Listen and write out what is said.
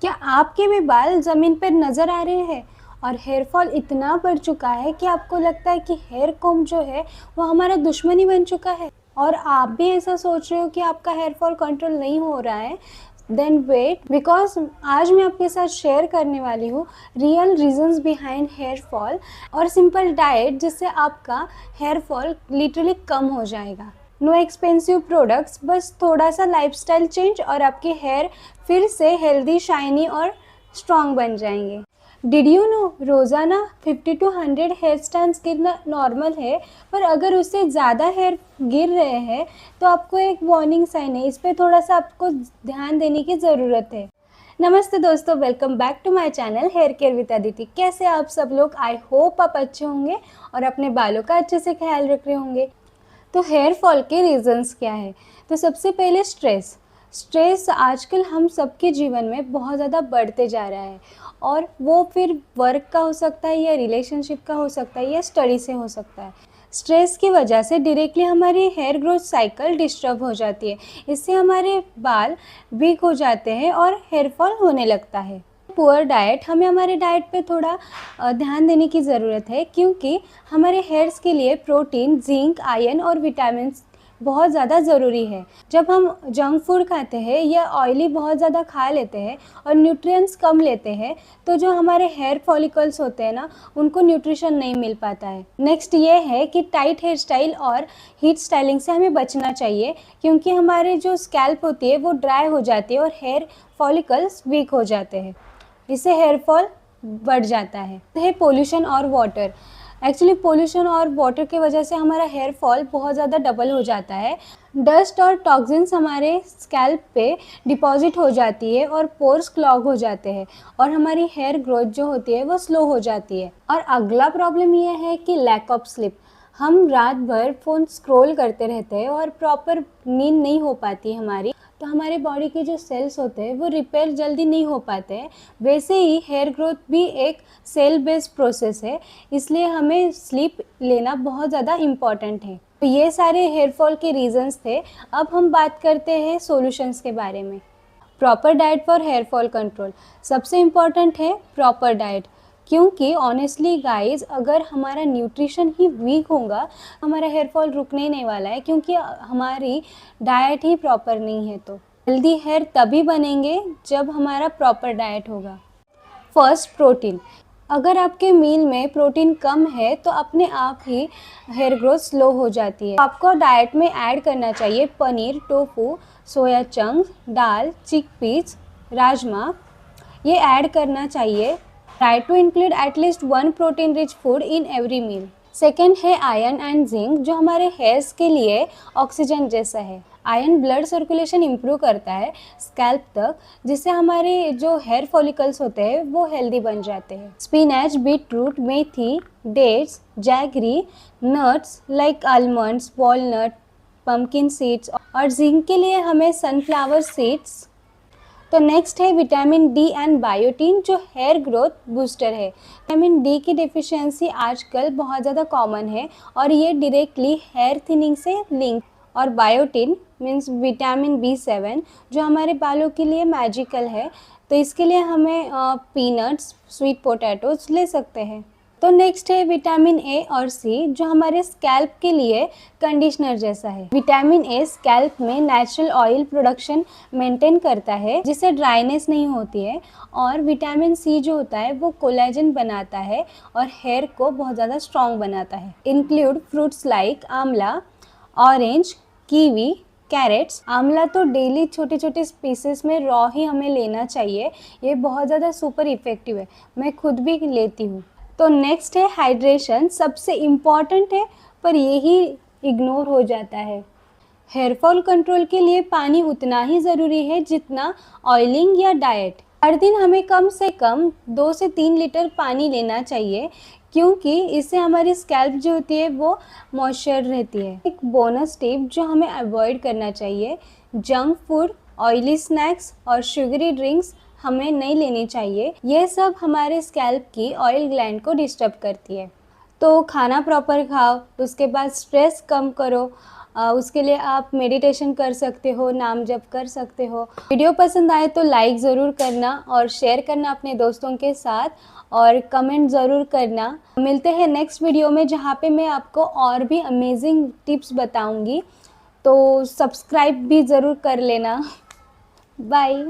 क्या आपके भी बाल ज़मीन पर नज़र आ रहे हैं और हेयर फॉल इतना बढ़ चुका है कि आपको लगता है कि हेयर कोम्ब जो है वो हमारा दुश्मन ही बन चुका है और आप भी ऐसा सोच रहे हो कि आपका हेयर फॉल कंट्रोल नहीं हो रहा है? देन वेट, बिकॉज आज मैं आपके साथ शेयर करने वाली हूँ real reasons behind hair fall और सिंपल डाइट जिससे आपका हेयर फॉल लिटरली कम हो जाएगा। नो एक्सपेंसिव प्रोडक्ट्स, बस थोड़ा सा लाइफस्टाइल चेंज और आपके हेयर फिर से हेल्दी, शाइनी और स्ट्रॉन्ग बन जाएंगे। डिड यू नो, रोज़ाना 50 to 100 हेयर स्टैंड्स गिरना नॉर्मल है, पर अगर उससे ज़्यादा हेयर गिर रहे हैं तो आपको एक वार्निंग साइन है। इस पर थोड़ा सा आपको ध्यान देने की ज़रूरत है। नमस्ते दोस्तों, welcome back to my channel hair care with Aditi. कैसे आप सब लोग? आई होप आप अच्छे होंगे और अपने बालों का अच्छे से ख्याल रख रहे होंगे। तो हेयर फॉल के रीज़न्स क्या है? तो सबसे पहले स्ट्रेस आजकल हम सबके जीवन में बहुत ज़्यादा बढ़ते जा रहा है और वो फिर वर्क का हो सकता है या रिलेशनशिप का हो सकता है या स्टडी से हो सकता है। स्ट्रेस की वजह से डायरेक्टली हमारी हेयर ग्रोथ साइकिल डिस्टर्ब हो जाती है। इससे हमारे बाल वीक हो जाते हैं और हेयर फॉल होने लगता है। पुअर डाइट, हमें हमारे डाइट पे थोड़ा ध्यान देने की ज़रूरत है क्योंकि हमारे हेयर्स के लिए प्रोटीन, जिंक, आयरन और विटामिन बहुत ज़्यादा ज़रूरी है। जब हम जंक फूड खाते हैं या ऑयली बहुत ज़्यादा खा लेते हैं और न्यूट्रिएंट्स कम लेते हैं तो जो हमारे हेयर फॉलिकल्स होते हैं ना, उनको न्यूट्रिशन नहीं मिल पाता है। नेक्स्ट ये है कि टाइट हेयर स्टाइल और हीट स्टाइलिंग से हमें बचना चाहिए क्योंकि हमारे जो स्कैल्प होती है वो ड्राई हो जाती है और हेयर फॉलिकल्स वीक हो जाते हैं। इससे हेयर फॉल बढ़ जाता है पोल्यूशन और वाटर। एक्चुअली पोल्यूशन और वाटर की वजह से हमारा हेयर फॉल बहुत ज़्यादा डबल हो जाता है। डस्ट और टॉक्सिन्स हमारे स्कैल्प पे डिपॉजिट हो जाती है और पोर्स क्लॉग हो जाते हैं और हमारी हेयर ग्रोथ जो होती है वो स्लो हो जाती है। और अगला प्रॉब्लम ये है कि लैक ऑफ स्लीप। हम रात भर फ़ोन स्क्रॉल करते रहते हैं और प्रॉपर नींद नहीं हो पाती हमारी, तो हमारे बॉडी के जो सेल्स होते हैं वो रिपेयर जल्दी नहीं हो पाते हैं। वैसे ही हेयर ग्रोथ भी एक सेल बेस्ड प्रोसेस है, इसलिए हमें स्लीप लेना बहुत ज़्यादा इम्पॉर्टेंट है। तो ये सारे हेयर फॉल के रीजंस थे। अब हम बात करते हैं सॉल्यूशंस के बारे में। Proper diet for hair fall control. सबसे इम्पॉर्टेंट है प्रॉपर डाइट, क्योंकि ऑनेस्टली गाइस, अगर हमारा न्यूट्रिशन ही वीक होगा हमारा हेयर फॉल रुकने ही नहीं वाला है क्योंकि हमारी डाइट ही प्रॉपर नहीं है। तो हेल्दी हेयर तभी बनेंगे जब हमारा प्रॉपर डाइट होगा। First, protein. अगर आपके मील में प्रोटीन कम है तो अपने आप ही हेयर ग्रोथ स्लो हो जाती है। आपको डाइट में ऐड करना चाहिए पनीर, टोफू, सोया चंक्स, दाल, चिकपीस, राजमा, ये ऐड करना चाहिए। Try to include at least one protein rich food in every meal. Second है आयरन एंड जिंक, जो हमारे हेयर्स के लिए ऑक्सीजन जैसा है। आयरन ब्लड सर्कुलेशन इम्प्रूव करता है स्कैल्प तक, जिससे हमारे जो हेयर फॉलिकल्स होते हैं वो हेल्दी बन जाते हैं। स्पिनच, बीटरूट, मेथी, dates, jaggery, nuts like almonds, walnut, pumpkin seeds और जिंक के लिए हमें सनफ्लावर सीड्स। तो नेक्स्ट है विटामिन डी एंड बायोटीन, जो हेयर ग्रोथ बूस्टर है। विटामिन डी की डिफिशियंसी आजकल बहुत ज़्यादा कॉमन है और ये डायरेक्टली हेयर थिनिंग से लिंक। और बायोटीन मीन्स विटामिन B7, जो हमारे बालों के लिए मैजिकल है, तो इसके लिए हमें पीनट्स, स्वीट पोटैटोज ले सकते हैं। तो नेक्स्ट है विटामिन ए और सी, जो हमारे स्कैल्प के लिए कंडीशनर जैसा है। विटामिन ए स्कैल्प में नेचुरल ऑयल प्रोडक्शन मेंटेन करता है, जिससे ड्राइनेस नहीं होती है। और विटामिन सी जो होता है वो कोलेजन बनाता है और हेयर को बहुत ज़्यादा स्ट्रॉन्ग बनाता है। इंक्लूड फ्रूट्स लाइक आंवला, ऑरेंज, कीवी, कैरेट्स। आंवला तो डेली छोटे छोटे पीसेस में रॉ ही हमें लेना चाहिए, ये बहुत ज़्यादा सुपर इफेक्टिव है, मैं खुद भी लेती हूँ। तो नेक्स्ट है हाइड्रेशन, सबसे इम्पॉर्टेंट है पर यही इग्नोर हो जाता है। हेयर फॉल कंट्रोल के लिए पानी उतना ही ज़रूरी है जितना ऑयलिंग या डाइट। हर दिन हमें कम से कम 2 से 3 लीटर पानी लेना चाहिए क्योंकि इससे हमारी स्कैल्प जो होती है वो मॉइस्चर रहती है। एक बोनस टिप जो हमें अवॉइड करना चाहिए, जंक फूड, ऑयली स्नैक्स और शुगरी ड्रिंक्स हमें नहीं लेनी चाहिए। ये सब हमारे स्कैल्प की ऑयल ग्लैंड को डिस्टर्ब करती है। तो खाना प्रॉपर खाओ, उसके बाद स्ट्रेस कम करो उसके लिए आप मेडिटेशन कर सकते हो, नाम जप कर सकते हो। वीडियो पसंद आए तो लाइक ज़रूर करना और शेयर करना अपने दोस्तों के साथ, और कमेंट ज़रूर करना। मिलते हैं नेक्स्ट वीडियो में, जहाँ पे मैं आपको और भी अमेजिंग टिप्स बताऊंगी। तो सब्सक्राइब भी ज़रूर कर लेना। बाय।